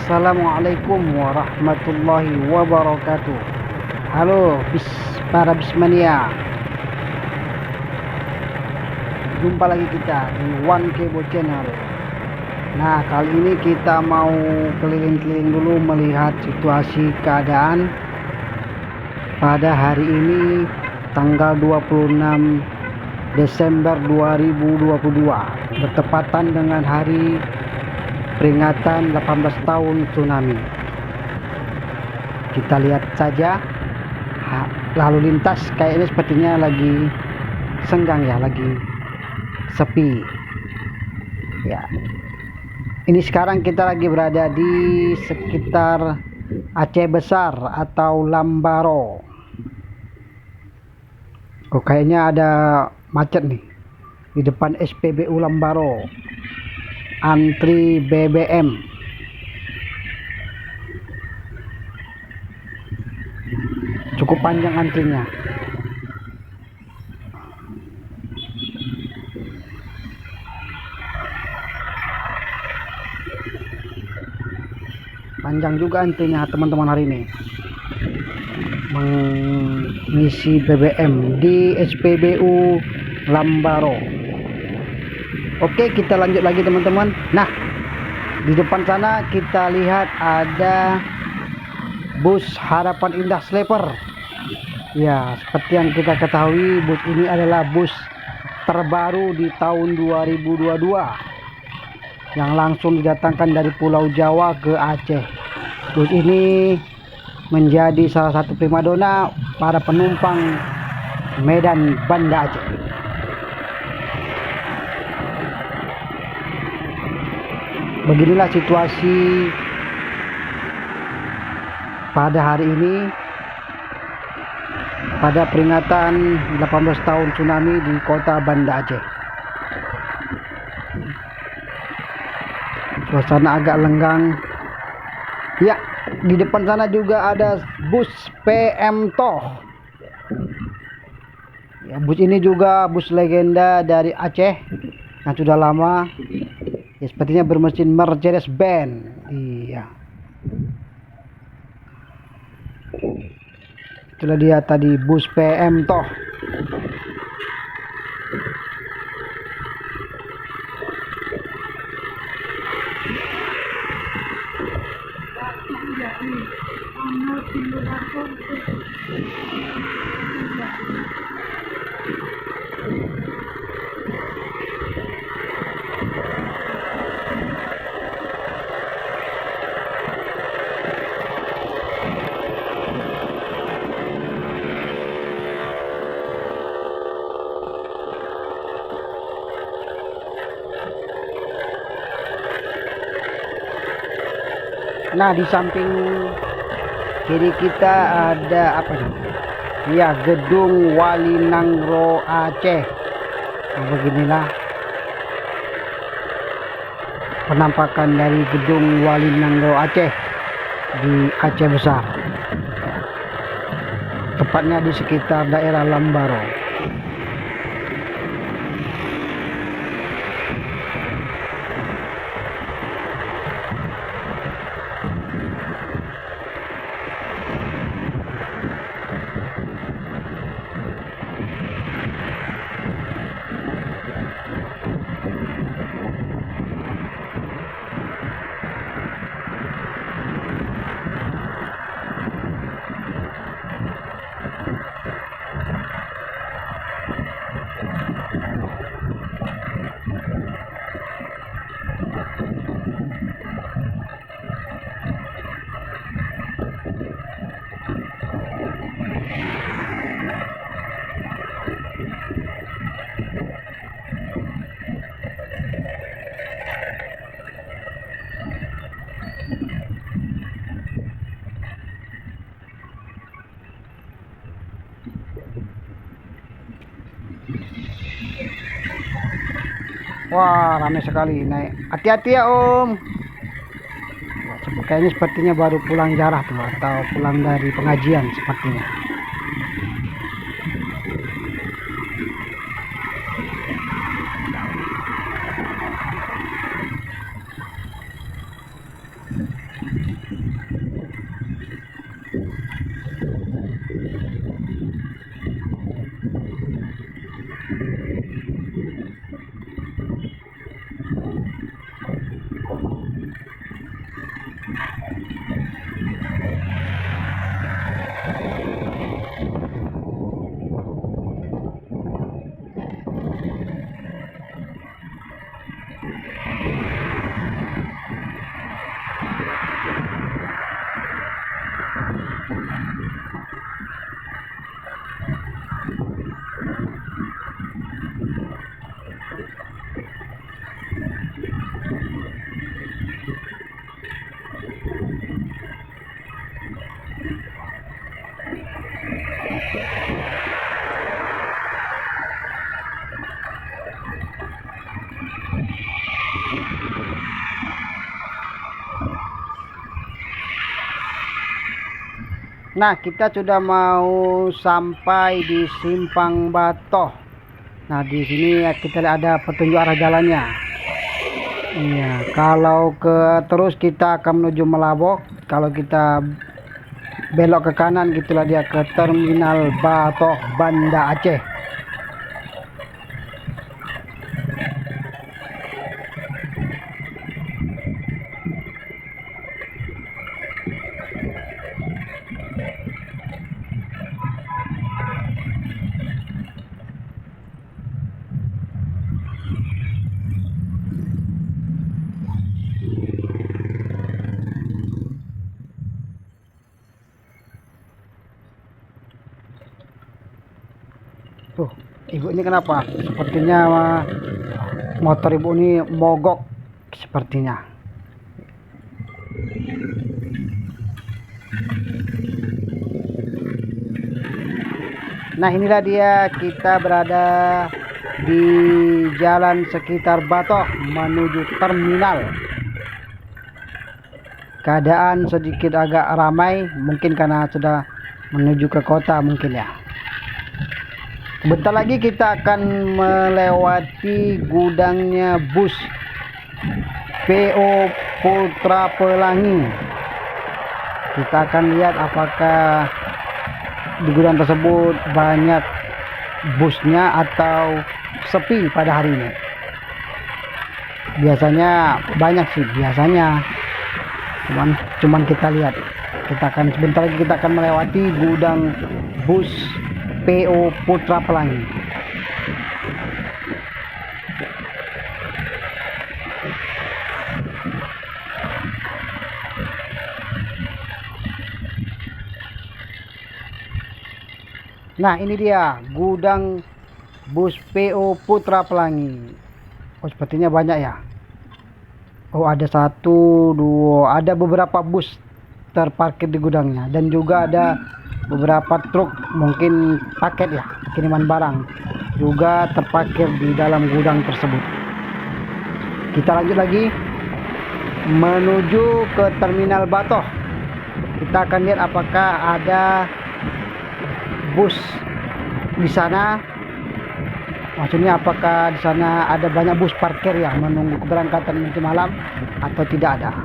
Assalamualaikum warahmatullahi wabarakatuh. Halo para Bismania, jumpa lagi kita di One Kebo Channel. Nah, kali ini kita mau keliling-keliling dulu melihat situasi keadaan pada hari ini tanggal 26 Desember 2022, bertepatan dengan hari peringatan 18 tahun tsunami. Kita lihat saja lalu lintas kayaknya sepertinya lagi senggang ya, lagi sepi ya. Ini sekarang kita lagi berada di sekitar Aceh Besar atau Lambaro. Oh, kayaknya ada macet nih di depan SPBU Lambaro. Antri BBM. Cukup panjang antrinya. Panjang juga antrinya teman-teman hari ini mengisi BBM di SPBU Lambaro. Oke, kita lanjut lagi teman-teman. Nah, di depan sana kita lihat ada bus Harapan Indah Sleeper. Ya, seperti yang kita ketahui, bus ini adalah bus terbaru di tahun 2022 yang langsung didatangkan dari Pulau Jawa ke Aceh. Bus ini menjadi salah satu primadona para penumpang Medan Banda Aceh. Beginilah situasi pada hari ini pada peringatan 18 tahun tsunami di kota Banda Aceh. Suasana agak lenggang. Ya, di depan sana juga ada bus PM Toh. Ya, bus ini juga bus legenda dari Aceh yang sudah lama. Ya, sepertinya bermesin Mercedes-Benz. Iya. Itulah dia tadi bus PM Toh. Nah, di samping kiri kita ada apa nih? Ya, gedung Wali Nangro Aceh. Nah, beginilah penampakan dari gedung Wali Nangro Aceh di Aceh Besar. Tepatnya di sekitar daerah Lambaro. Wah, ramai sekali naik. Hati-hati ya Om. Kayaknya sepertinya baru pulang jarah tuh, atau pulang dari pengajian sepertinya. Nah, kita sudah mau sampai di Simpang Batoh. Nah, di sini kita lihat ada petunjuk arah jalannya. Iya, kalau terus kita akan menuju Melabok. Kalau kita belok ke kanan, gitulah dia ke Terminal Batoh Banda Aceh. Tuh, ibu ini kenapa? Sepertinya motor ibu ini mogok sepertinya. Nah, inilah dia, kita berada di jalan sekitar Batoh menuju terminal. Keadaan sedikit agak ramai, mungkin karena sudah menuju ke kota mungkin ya. Bentar lagi kita akan melewati gudangnya bus PO Putra Pelangi. Kita akan lihat apakah di gudang tersebut banyak busnya atau sepi pada hari ini. Biasanya banyak sih, biasanya. Cuman kita lihat. Sebentar lagi kita akan melewati gudang bus PO Putra Pelangi. Nah, ini dia gudang bus PO Putra Pelangi. Oh, sepertinya banyak ya. Oh, ada 1, 2, ada beberapa bus terparkir di gudangnya, dan juga ada beberapa truk mungkin paket ya, kiriman barang juga terparkir di dalam gudang tersebut. Kita lanjut lagi menuju ke Terminal Batoh. Kita akan lihat apakah ada bus di sana. Maksudnya apakah di sana ada banyak bus parkir yang menunggu keberangkatan nanti malam atau tidak ada.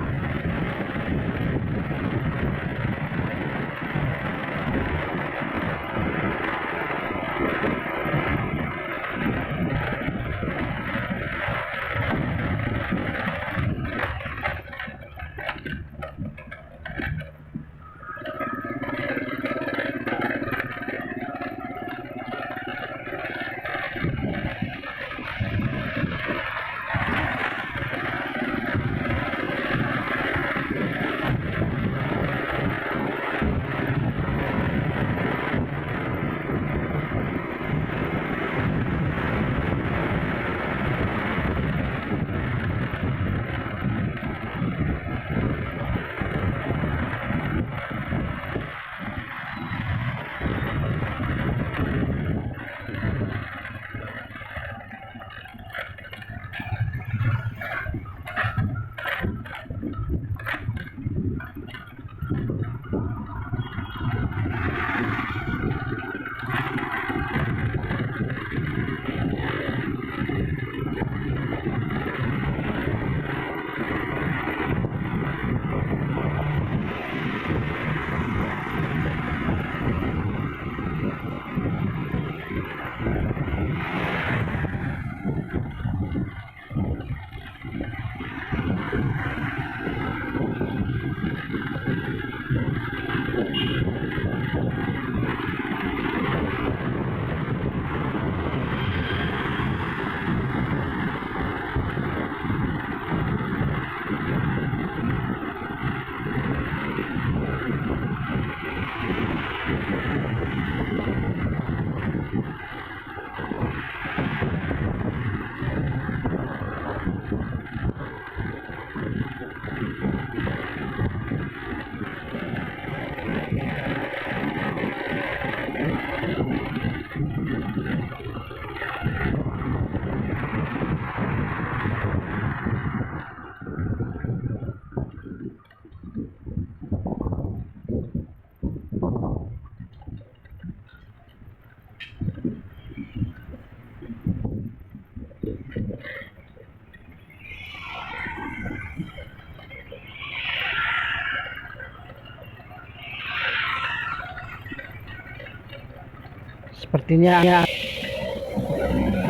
sepertinya ya.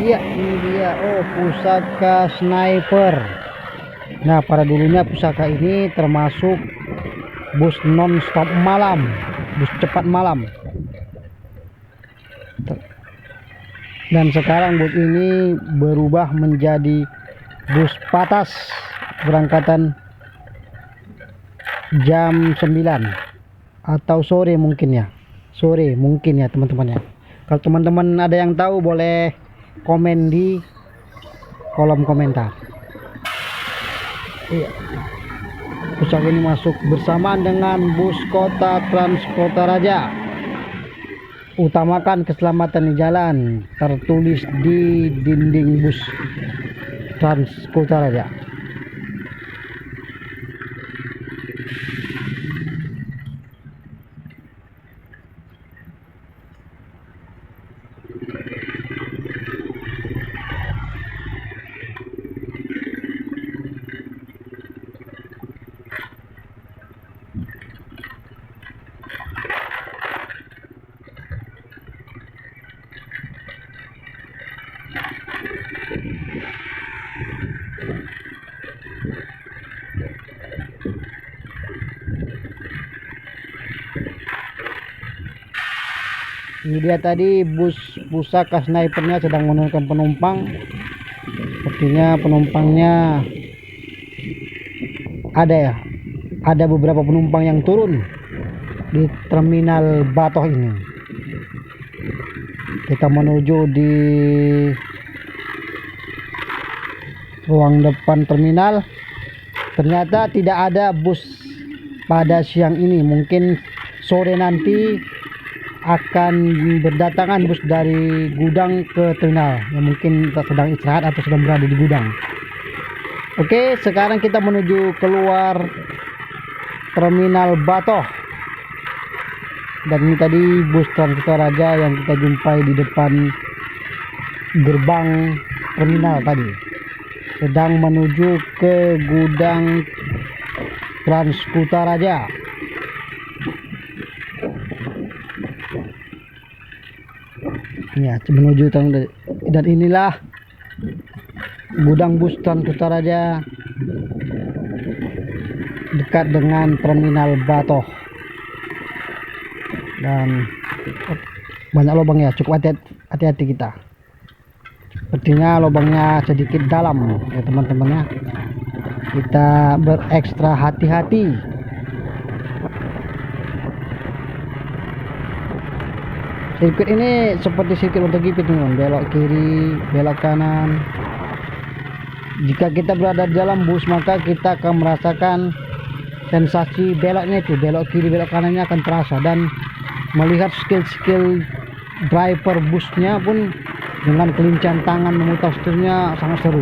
Iya, ini dia. Oh, pusaka sniper. Nah, pada dulunya pusaka ini termasuk bus non-stop malam, bus cepat malam. Dan sekarang bus ini berubah menjadi bus patas berangkatan jam 9 atau sore mungkin ya. Sore mungkin ya teman-teman ya. Kalau teman-teman ada yang tahu boleh komen di kolom komentar. Iya. Pusaka ini masuk bersamaan dengan bus kota Trans Kota Raja. Utamakan keselamatan di jalan, tertulis di dinding bus Trans Kota Raja. Ini dia tadi bus pusaka snipernya sedang menurunkan penumpang. Sepertinya penumpangnya ada ya. Ada beberapa penumpang yang turun di terminal Batoh ini. Kita menuju di ruang depan terminal. Ternyata tidak ada bus pada siang ini. Mungkin sore nanti akan berdatangan bus dari gudang ke terminal yang mungkin sedang istirahat atau sedang berada di gudang. Oke, sekarang kita menuju keluar terminal Batoh. Dan ini tadi bus Trans Kota Raja yang kita jumpai di depan gerbang terminal tadi, sedang menuju ke gudang Trans Kota Raja. Ya, menuju dan inilah gudang bus Trans Kota Raja dekat dengan terminal Batoh. Dan banyak lubang ya, cukup hati-hati kita. Sepertinya lubangnya sedikit dalam ya teman-teman ya. Kita berekstra hati-hati. Sirkuit ini seperti sirkuit MotoGP teman, belok kiri, belok kanan. Jika kita berada di dalam bus maka kita akan merasakan sensasi beloknya itu, belok kiri, belok kanannya akan terasa, dan melihat skill driver busnya pun dengan kelincahan tangan memutar setirnya sangat seru.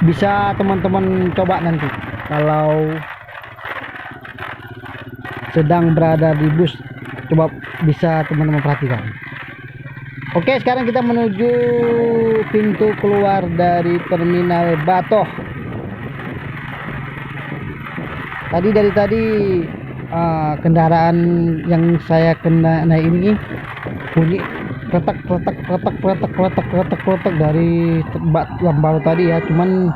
Bisa teman-teman coba nanti kalau sedang berada di bus, coba bisa teman-teman perhatikan. Oke, sekarang kita menuju pintu keluar dari terminal Batoh. Dari tadi kendaraan yang saya naik ini bunyi kletak dari Lambaro tadi ya, cuman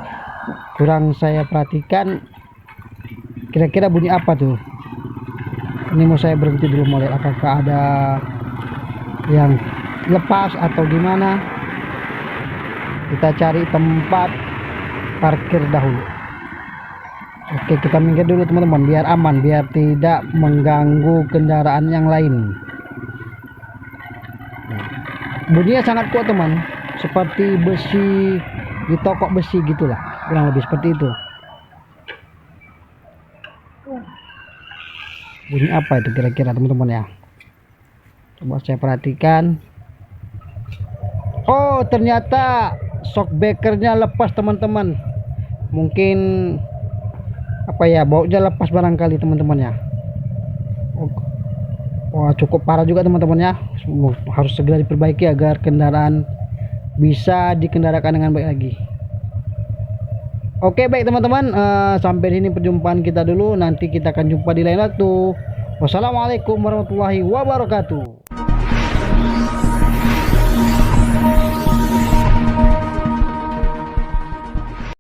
kurang saya perhatikan kira-kira bunyi apa tuh. Ini mau saya berhenti dulu, mau lihat apakah ada yang lepas atau gimana. Kita cari tempat parkir dahulu. Oke, kita minggir dulu teman-teman biar aman, biar tidak mengganggu kendaraan yang lain. Bunyinya sangat kuat teman, seperti besi di toko besi gitulah, kurang lebih seperti itu. Bunyi apa itu kira-kira teman-teman ya? Coba saya perhatikan. Oh, ternyata shock breakernya lepas teman-teman. Mungkin apa ya, bautnya lepas barangkali teman-teman ya. Wah, cukup parah juga teman-teman ya. Harus segera diperbaiki agar kendaraan bisa dikendarakan dengan baik lagi. Oke, baik teman-teman, sampai sini perjumpaan kita dulu. Nanti kita akan jumpa di lain waktu. Wassalamualaikum warahmatullahi wabarakatuh.